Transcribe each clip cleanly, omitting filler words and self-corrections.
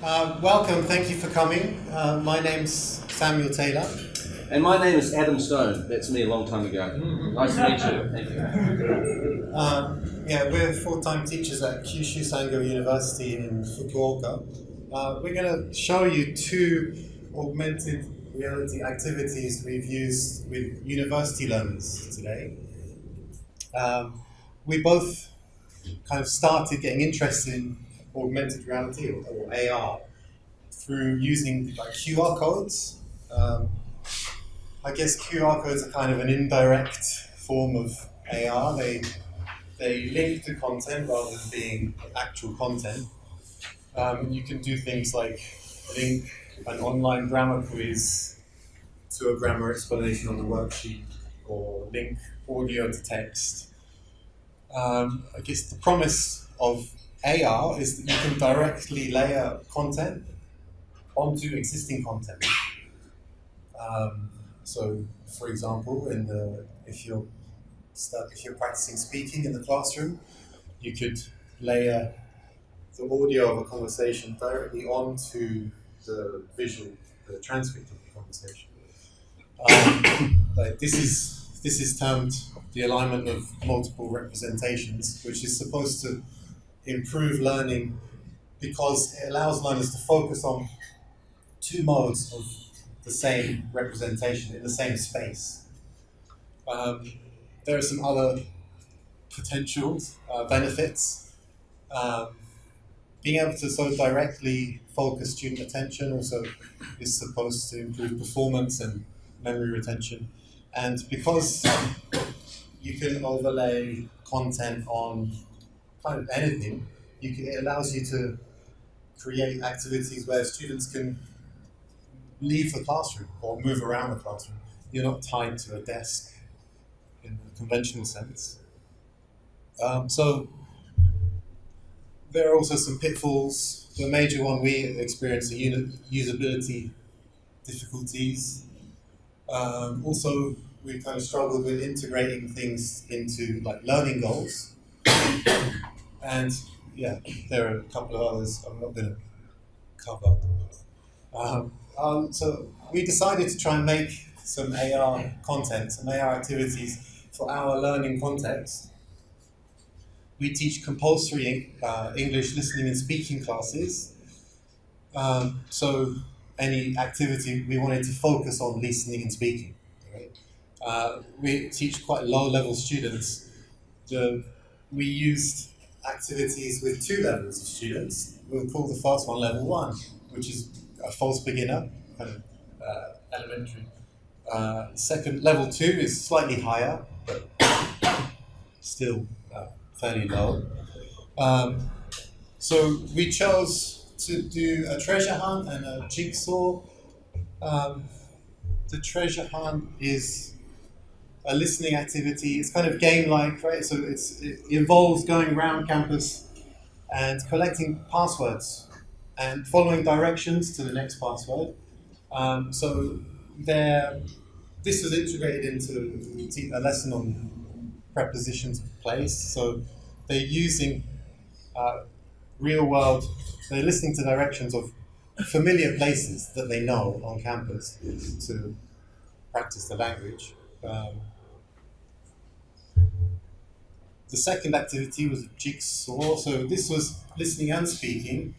Welcome, thank you for coming. My name's Samuel Taylor. And my name is Adam Stone. That's me a long time ago. Nice to meet you. Thank you. We're full-time teachers at Kyushu Sangyo University in Fukuoka. We're going to show you two augmented reality activities we've used with university learners today. We both kind of started getting interested in augmented reality or AR through using like QR codes. I guess QR codes are kind of an indirect form of AR. They link to content rather than being actual content. You can do things like link an online grammar quiz to a grammar explanation on the worksheet, or link audio to text. I guess the promise of AR is that you can directly layer content onto existing content. So, for example, if you're practicing speaking in the classroom, you could layer the audio of a conversation directly onto the transcript of the conversation. This is termed the alignment of multiple representations, which is supposed to improve learning because it allows learners to focus on two modes of the same representation in the same space. There are some other potential benefits. Being able to so directly focus student attention also is supposed to improve performance and memory retention. And because you can overlay content on kind of anything, it allows you to create activities where students can leave the classroom or move around the classroom. You're not tied to a desk in the conventional sense. So there are also some pitfalls. The major one we experienced are usability difficulties. Also, we kind of struggled with integrating things into like learning goals. And yeah, there are a couple of others I'm not going to cover. So we decided to try and make some AR content, some AR activities for our learning context. We teach compulsory English listening and speaking classes. So any activity we wanted to focus on listening and speaking. Right? We teach quite low-level students. We used activities with two levels of students. We'll call the first one level 1, which is a false beginner, kind of elementary. Second, level 2 is slightly higher, but still fairly low. So we chose to do a treasure hunt and a jigsaw. The treasure hunt is a listening activity. It's kind of game-like, right? So it involves going around campus and collecting passwords and following directions to the next password. This was integrated into a lesson on prepositions of place. So they're using they're listening to directions of familiar places that they know on campus to practice the language. The second activity was a jigsaw. So this was listening and speaking.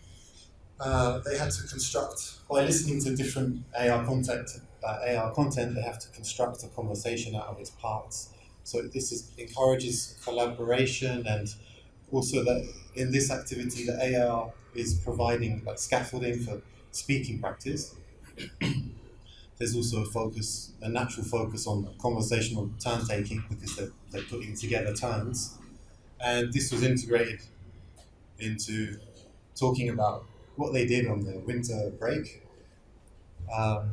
They had to construct, by listening to different AR content, they have to construct a conversation out of its parts. So this encourages collaboration, and also that in this activity, the AR is providing like scaffolding for speaking practice. There's also a natural focus on conversational turn taking because they're putting together turns. And this was integrated into talking about what they did on their winter break. At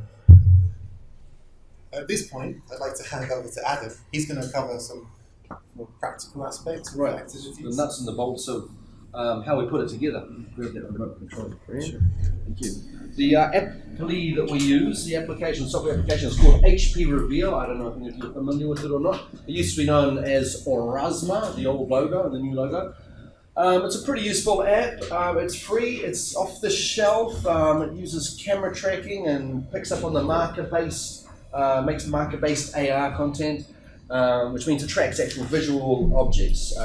this point, I'd like to hand over to Adam. He's going to cover some more practical aspects of the activities. The nuts and the bolts of how we put it together. Grab that remote control. Sure. Thank you. The appli that we use, the software application, is called HP Reveal. I don't know if you're familiar with it or not. It used to be known as Orasma, the old logo and the new logo. It's a pretty useful app. It's free. It's off the shelf. It uses camera tracking and picks up on the marker-based, makes marker-based AR content, which means it tracks actual visual objects,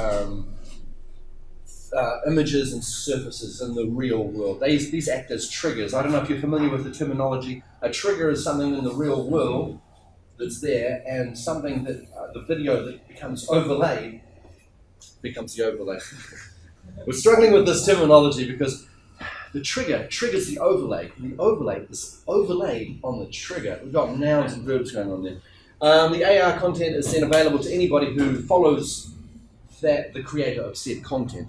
images and surfaces in the real world. These act as triggers. I don't know if you're familiar with the terminology. A trigger is something in the real world that's there, and something that the video that becomes overlaid becomes the overlay. We're struggling with this terminology because the trigger triggers the overlay, and the overlay is overlaid on the trigger. We've got nouns and verbs going on there. The AR content is then available to anybody who follows the creator of said content.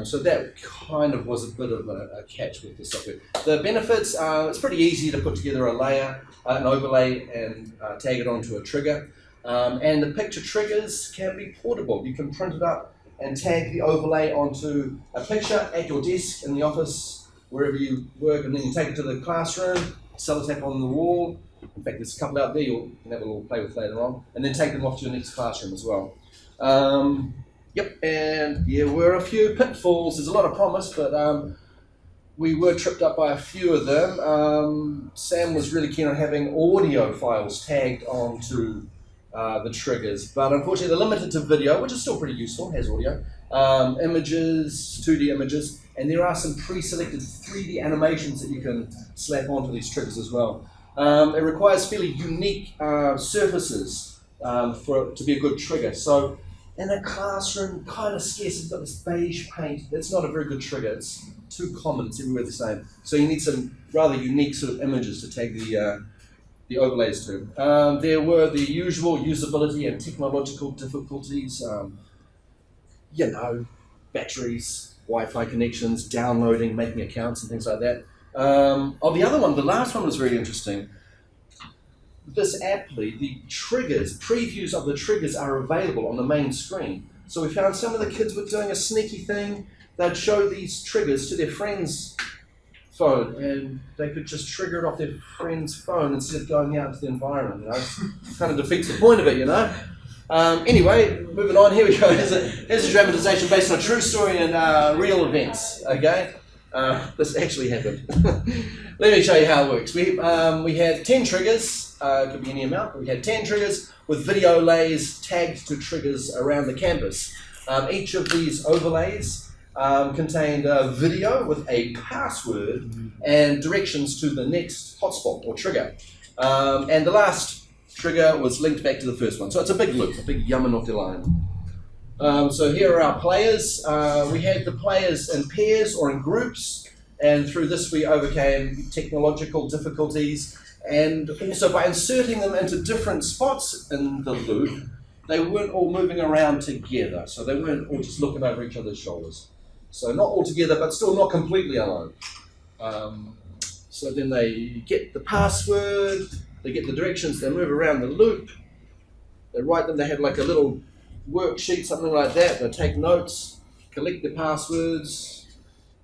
So that kind of was a bit of a catch with the software. The benefits, it's pretty easy to put together a layer, an overlay, and tag it onto a trigger. And the picture triggers can be portable. You can print it up and tag the overlay onto a picture at your desk, in the office, wherever you work, and then you take it to the classroom, sellotape on the wall. In fact, there's a couple out there you can have a little play with later on, and then take them off to your next classroom as well. Yep, and there were a few pitfalls. There's a lot of promise, but we were tripped up by a few of them. Sam was really keen on having audio files tagged onto the triggers, but unfortunately they're limited to video, which is still pretty useful, has audio, images, 2D images, and there are some pre-selected 3D animations that you can slap onto these triggers as well. It requires fairly unique surfaces for it to be a good trigger. So in a classroom, kind of scarce, it's got this beige paint. That's not a very good trigger. It's too common. It's everywhere the same. So you need some rather unique sort of images to tag the overlays to. There were the usual usability and technological difficulties. Batteries, Wi-Fi connections, downloading, making accounts, and things like that. The other one, the last one was very interesting. This aptly, the triggers, previews of the triggers are available on the main screen. So we found some of the kids were doing a sneaky thing. They'd show these triggers to their friend's phone, and they could just trigger it off their friend's phone instead of going out into the environment. It kind of defeats the point of it, Anyway, moving on, here we go. Here's a dramatization based on a true story and real events, okay? This actually happened. Let me show you how it works. We had 10 triggers, could be any amount, but we had 10 triggers with video lays tagged to triggers around the campus. Each of these overlays contained a video with a password and directions to the next hotspot or trigger. And the last trigger was linked back to the first one. So it's a big loop, a big Yamanote line. So here are our players. We had the players in pairs or in groups, and through this we overcame technological difficulties, and also by inserting them into different spots in the loop, they weren't all moving around together, so they weren't all just looking over each other's shoulders. So not all together, but still not completely alone. So then they get the password, they get the directions, they move around the loop, they write them, they have like a little worksheet, something like that. They take notes, collect the passwords,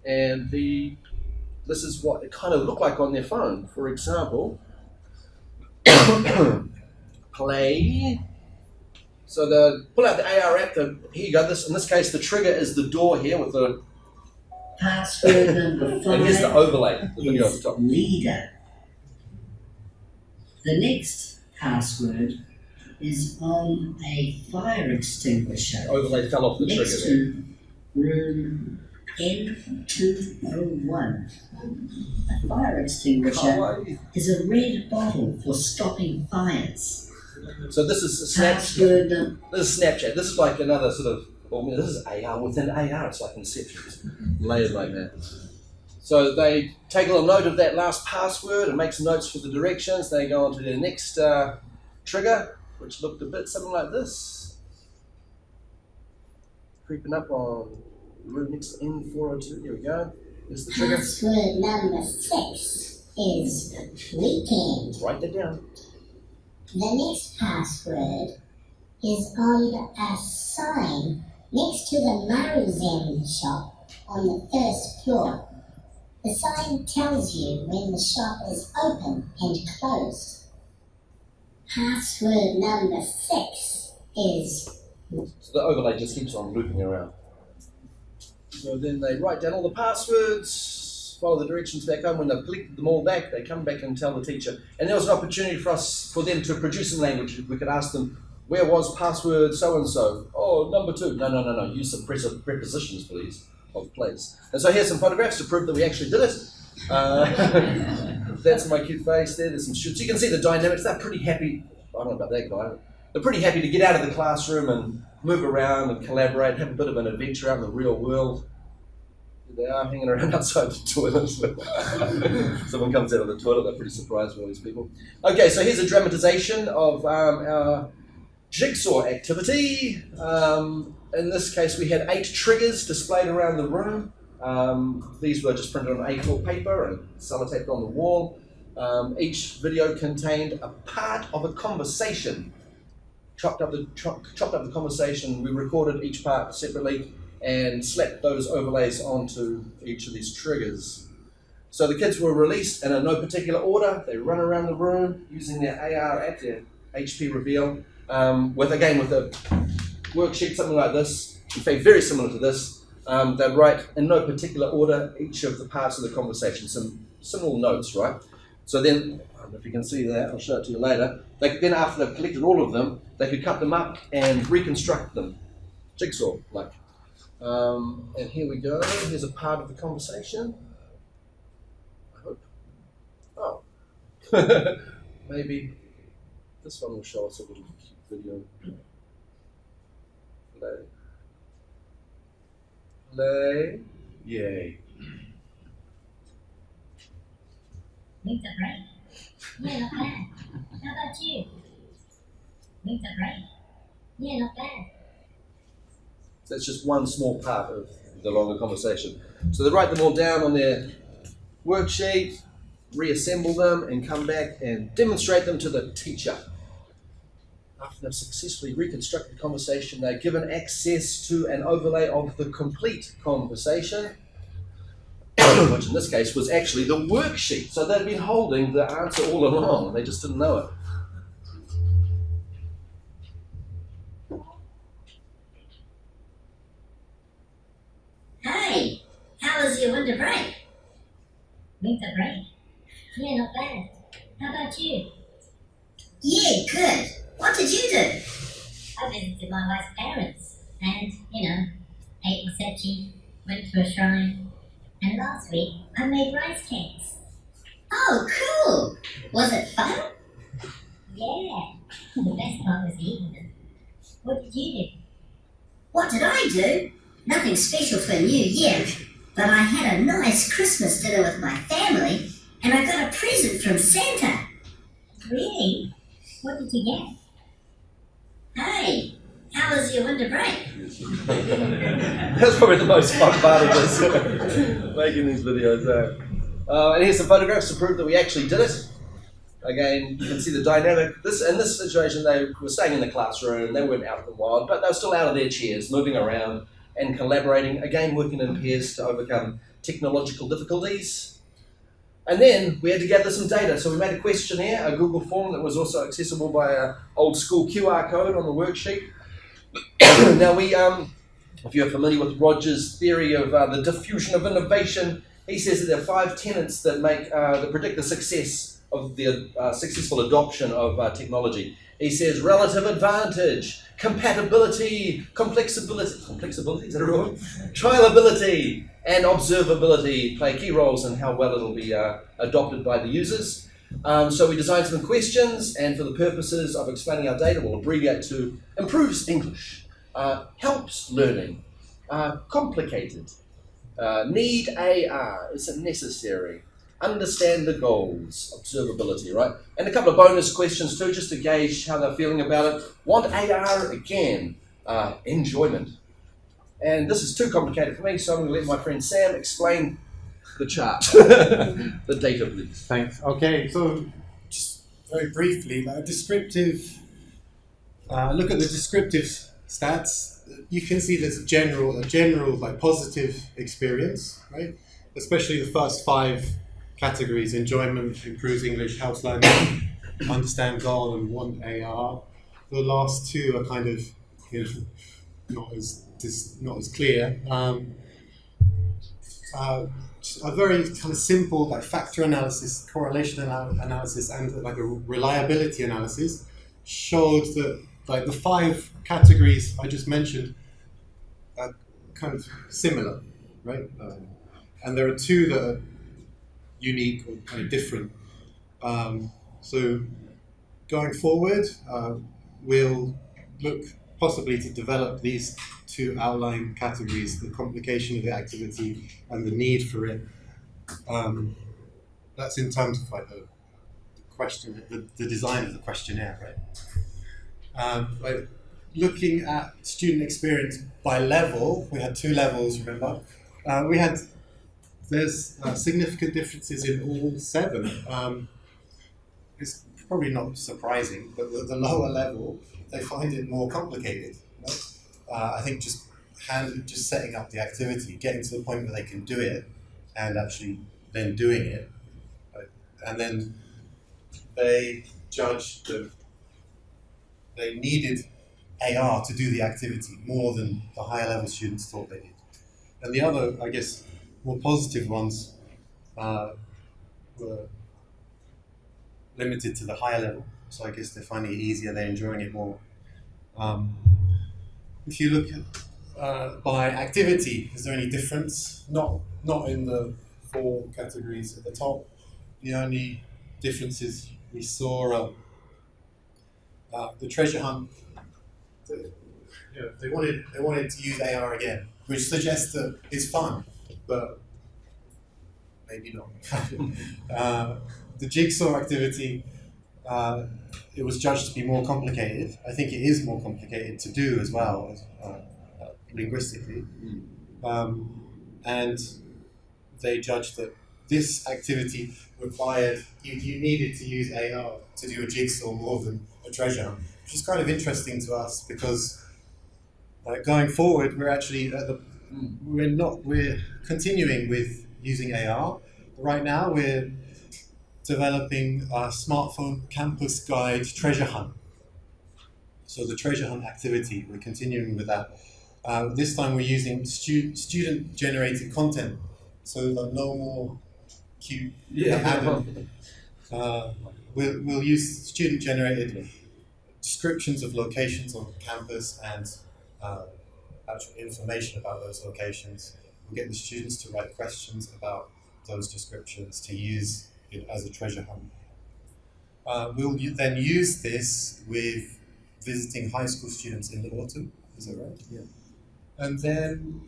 and this is what it kind of looked like on their phone. For example, play. So they pull out the AR app. Here you go. In this case, the trigger is the door here with the password number 5. And here's the overlay. The video at the top. Leader. The next password is on a fire extinguisher. The overlay fell off the next trigger. To room N201. A fire extinguisher is a red bottle for stopping fires. So this is a Snapchat. This is Snapchat. This is like another sort of. This is AR within AR. It's like Inception. It's layered like that. So they take a little note of that last password and makes notes for the directions. They go on to their next trigger, which looked a bit something like this. Creeping up on room next N402. Here we go. Here's the trigger. Password number 6 is weekend. Write that down. The next password is on a sign next to the Maruzen shop on the first floor. The sign tells you when the shop is open and closed. Password number 6 is... So the overlay just keeps on looping around. So then they write down all the passwords, follow the directions back home. When they've collected them all back, they come back and tell the teacher. And there was an opportunity for them to produce some language. We could ask them, where was password so-and-so? Oh, number 2. No. Use some prepositions, please, of place. And so here's some photographs to prove that we actually did it. That's my cute face there. There's some shoots. You can see the dynamics. They're pretty happy. I don't know about that guy. They're pretty happy to get out of the classroom and move around and collaborate, have a bit of an adventure out in the real world. They are hanging around outside the toilet. Someone comes out of the toilet, they're pretty surprised by all these people. Okay, so here's a dramatization of our Jigsaw activity. In this case, we had 8 triggers displayed around the room. These were just printed on A4 paper and sellotaped on the wall. Each video contained a part of a conversation. Chopped up the conversation. We recorded each part separately and slapped those overlays onto each of these triggers. So the kids were released in no particular order. They run around the room using their AR app, their HP reveal, with a worksheet, something like this. In fact, very similar to this. They'd write in no particular order each of the parts of the conversation, some little notes, right? So then, I don't know if you can see that, I'll show it to you later. Then after they've collected all of them, they could cut them up and reconstruct them, jigsaw-like. And here we go, here's a part of the conversation. I hope. Oh. Maybe this one will show us a little cute video. Play. Yay. Need a break? Yeah, not bad. How about you? Need a break? Yeah, not bad. That's just one small part of the longer conversation. So they write them all down on their worksheet, reassemble them, and come back and demonstrate them to the teacher. After they've successfully reconstructed the conversation, they're given access to an overlay of the complete conversation, which in this case was actually the worksheet. So they'd been holding the answer all along, they just didn't know it. Hey, how was your winter break? Winter break? Yeah, not bad. How about you? Yeah, good. What did you do? I visited my wife's parents and, ate mosechi, went to a shrine, and last week I made rice cakes. Oh, cool! Was it fun? Yeah, the best part was eating them. What did you do? What did I do? Nothing special for New Year, but I had a nice Christmas dinner with my family and I got a present from Santa. Really? What did you get? Hey, how was your winter break? That's probably the most fun part of this, making these videos. And here's some photographs to prove that we actually did it. Again, you can see the dynamic. In this situation, they were staying in the classroom, they weren't out in the wild, but they were still out of their chairs, moving around and collaborating, again working in pairs to overcome technological difficulties. And then we had to gather some data, so we made a questionnaire, a Google form that was also accessible by an old school QR code on the worksheet. Now if you're familiar with Roger's theory of the diffusion of innovation, he says that there are 5 tenets that predict the success of the successful adoption of technology. He says relative advantage, compatibility, complexibility, is that a word? Trialability, and observability play key roles in how well it'll be adopted by the users. So we designed some questions, and for the purposes of explaining our data, we'll abbreviate to improves English, helps learning, complicated, need AR, is it necessary, understand the goals, observability, right? And a couple of bonus questions too, just to gauge how they're feeling about it. Want AR again, enjoyment. And this is too complicated for me, so I'm going to let my friend Sam explain the chart, the data, please. Thanks. Okay, so just very briefly, descriptive. Look at the descriptive stats. You can see there's a general like positive experience, right? Especially the first 5 categories: enjoyment, improves English, helps learning, understand goal, and want AR. The last 2 are kind of not as clear. a very kind of simple like factor analysis, correlation analysis, and like a reliability analysis showed that like the 5 categories I just mentioned are kind of similar, right? And there are 2 that are unique or kind of different. So going forward, we'll look possibly to develop these 2 outline categories: the complication of the activity and the need for it. That's in terms of like the question, the design of the questionnaire, right? Like looking at student experience by level, we had 2 levels. Remember, there's significant differences in all 7. It's probably not surprising, but the lower level, they find it more complicated. Right? I think just setting up the activity, getting to the point where they can do it, and actually then doing it, right? And then they judged that they needed AR to do the activity more than the higher level students thought they did. And the other, I guess, more positive ones were limited to the higher level. So I guess they're finding it easier, they're enjoying it more. If you look at by activity, is there any difference? Not in the 4 categories at the top. The only differences we saw the treasure hunt. They wanted to use AR again, which suggests that it's fun, but maybe not. The jigsaw activity, it was judged to be more complicated. I think it is more complicated to do as well, linguistically. And they judged that this activity required, you needed to use AR to do a jigsaw more than a treasure hunt, which is kind of interesting to us because going forward, we're actually we're continuing with using AR. Right now, we're developing a smartphone campus guide treasure hunt. So the treasure hunt activity, we're continuing with that. This time we're using student-generated content, so no more cute Adam. We'll use student-generated descriptions of locations on campus and actual information about those locations. We'll get the students to write questions about those descriptions to use it as a treasure hunt. We'll then use this with visiting high school students in the autumn. Is that right? Yeah. And then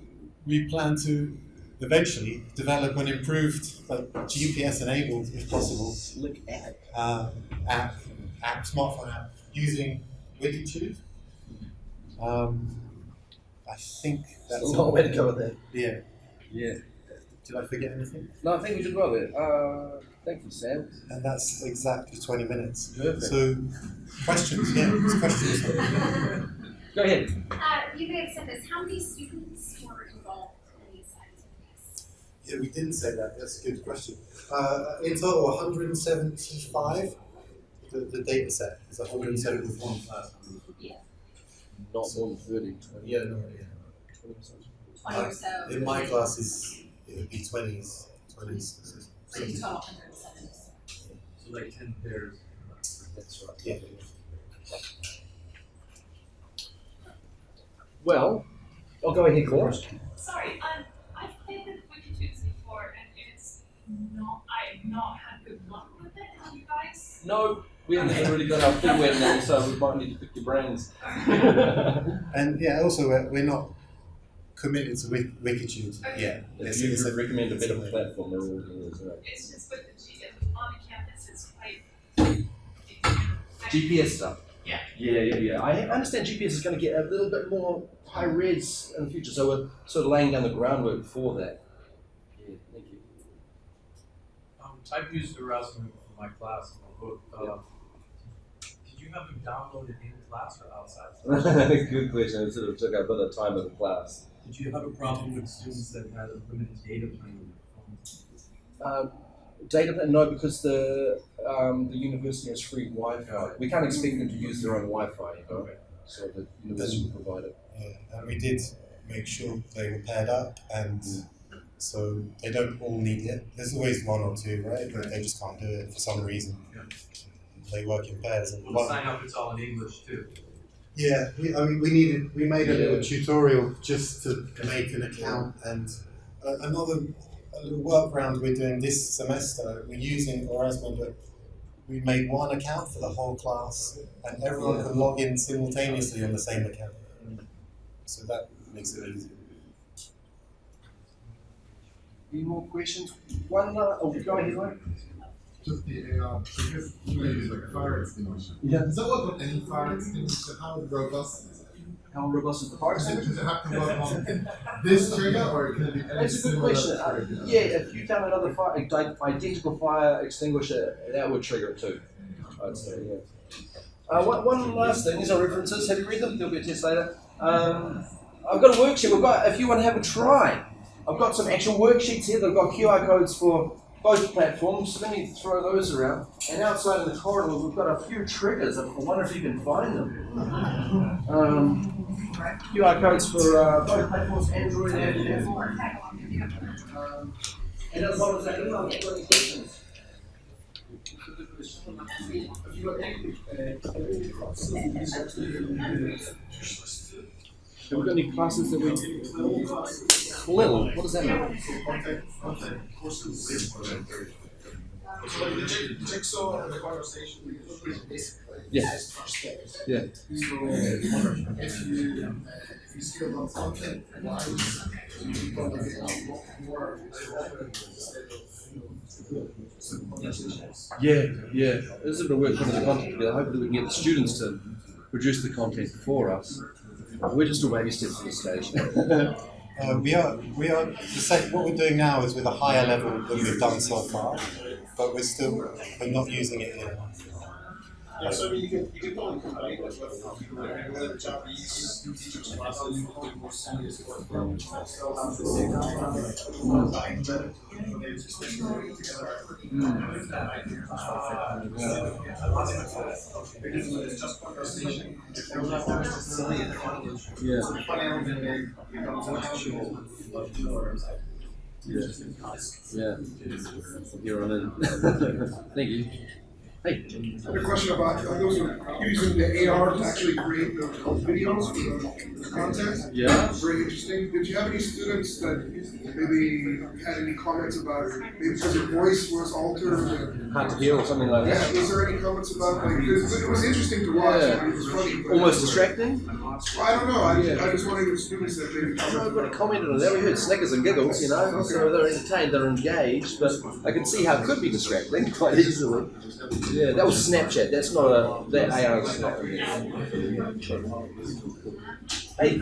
we plan to eventually develop an improved, GPS-enabled, if possible, Slick app. smartphone app using Wikitude. I think that's a long way to go with that. Yeah. Yeah. Did I forget anything? No, I think we did well there. Thank you, Sam. And that's exactly 20 minutes. Perfect. So, questions? Yeah, there's questions. Go ahead. You may have said this. How many students were involved in these activities? Yeah, we didn't say that. That's a good question. In total, 175. The data set is 171 class. Yeah. Not more than 30. 20. Yeah, no, yeah. 20 or so. In my classes, it would be 20s. So in total 170. So like 10 pairs. That's right. Yeah. Well, I'll go ahead, Cora. Sorry, I've played with Wikitudes before and I've not had good luck with it. Have you guys? No, we haven't really got our feet wet now, so we might need to pick your brains. And yeah, also we're not committed to Wikitude yet. If you would recommend a better platform, they're all here as well. It's just with the on the campus, it's quite. GPS stuff. Yeah. Yeah. I understand GPS is going to get a little bit more high res in the future, so we're sort of laying down the groundwork for that. Yeah, thank you. I've used Erasmus for my class in my book. Did you have them downloaded in class or outside? Good question. It sort of took a bit of time in the class. Did you have a problem with students that had a limited data plan on their phone? Data plan, no, because the university has free Wi-Fi. We can't expect them to use their own Wi-Fi, you know? So the university will provide it. Yeah, and we did make sure they were paired up, and So they don't all need it. There's always one or two, right? But they just can't do it for some reason. They work in pairs. And The sign up, it's all in English too. yeah, we made a little tutorial just to make an account, and a little workaround we're doing this semester. We're using Erasmus, but we made one account for the whole class, and everyone can log in simultaneously on the same account. So that makes it easy. Any more questions? One, go ahead, Ryan. Just the AR, because it's like a fire extinguisher. Yeah. Does that work on any fire extinguisher? How robust is it? How robust is the fire extinguisher? Does it have to work on this trigger, or can it be any That's a good question. Yeah, if you found another identical fire extinguisher, that would trigger it too. I'd say, yeah. One last thing, these are references. Have you read them? There'll be a test later. I've got a worksheet. If you want to have a try, I've got some actual worksheets here that have got QR codes for both platforms. So let me throw those around. And outside in the corridor, we've got a few triggers. I wonder if you can find them. QR codes for both platforms, Android and Apple. And as well as that, email, have you got any questions? Have you got any classes that we Little? What does that mean? So like the jigsaw and the conversation, Yes. first steps. Yeah. So if you see a lot of content, wise, you want to get a lot more Yeah. This is a bit of work putting the content together. Hopefully we can get the students to produce the content for us. We're just all baby steps at this stage. We are what we're doing now is with a higher level than we've done so far, but we're not using it yet. Yeah, so you can probably combine it with the Japanese teachers classes, probably more serious work, still have the same time, but they just together. Because when it's just conversation, if there was not much facility in the college, so the funny element becomes actual. Yeah. You're on in. Thank you. Hey. I have a question about those are using the AR to actually create the videos for the content. Yeah. Very interesting. Did you have any students that maybe had any comments about maybe because their voice was altered? Hard to hear or something like that. Yeah. Was there any comments about like it was interesting to watch? Yeah. It was funny. But, Almost distracting. Well, I don't know. I was wondering if students that maybe Nobody commented on that. We heard snickers and giggles, you know. So they're entertained, they're engaged, but I can see how it could be distracting quite easily. Yeah, that was Snapchat. That's not that AR is not. Hey.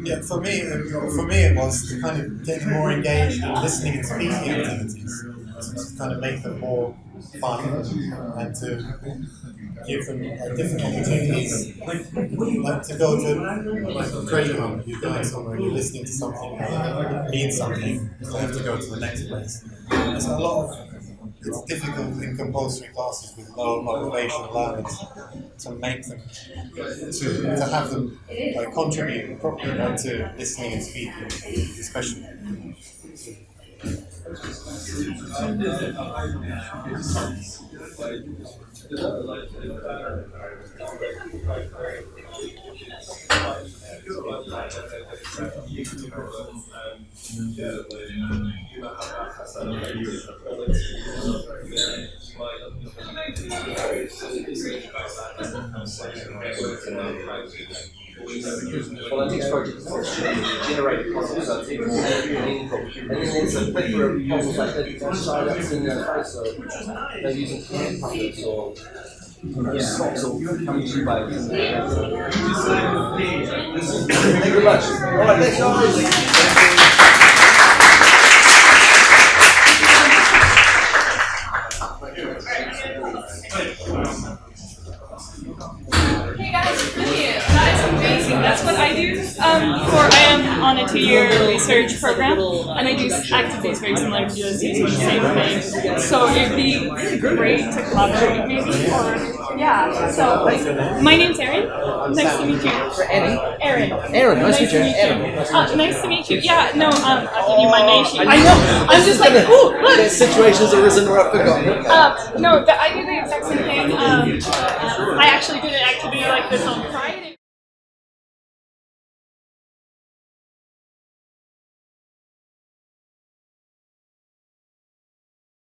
Yeah, for me it was to kind of get them more engaged in listening and speaking activities, to kind of make them more fun and to give them different opportunities, like to go to like a credit hunt. You're going somewhere, you're listening to something that means something, you don't have to go to the next place. There's a lot of it's difficult in compulsory classes with low motivation allowance to make them to have them contribute properly to listening and speaking, especially. Well, the next project is generate content that's even more meaningful. And then there's a plethora of puzzles like that sign-ups in their face, so they're using hand puppets or socks or coming to by. Thank you very much. All right, thanks guys. Hey guys, brilliant. That is amazing. That's what I do. I am on a 2-year research program, and I do activities very similar to yours, using the same thing. So it'd be really great to collaborate, maybe, or yeah. So my name's Erin. Nice to meet you. Erin. Aaron, nice to meet you. Aaron. Nice to meet you. Yeah, no, I'll give you my name sheet. I know. I'm just like, ooh, look. That situation's arisen where I've forgotten. No, I do the exact same thing. I actually did an activity like this on Friday.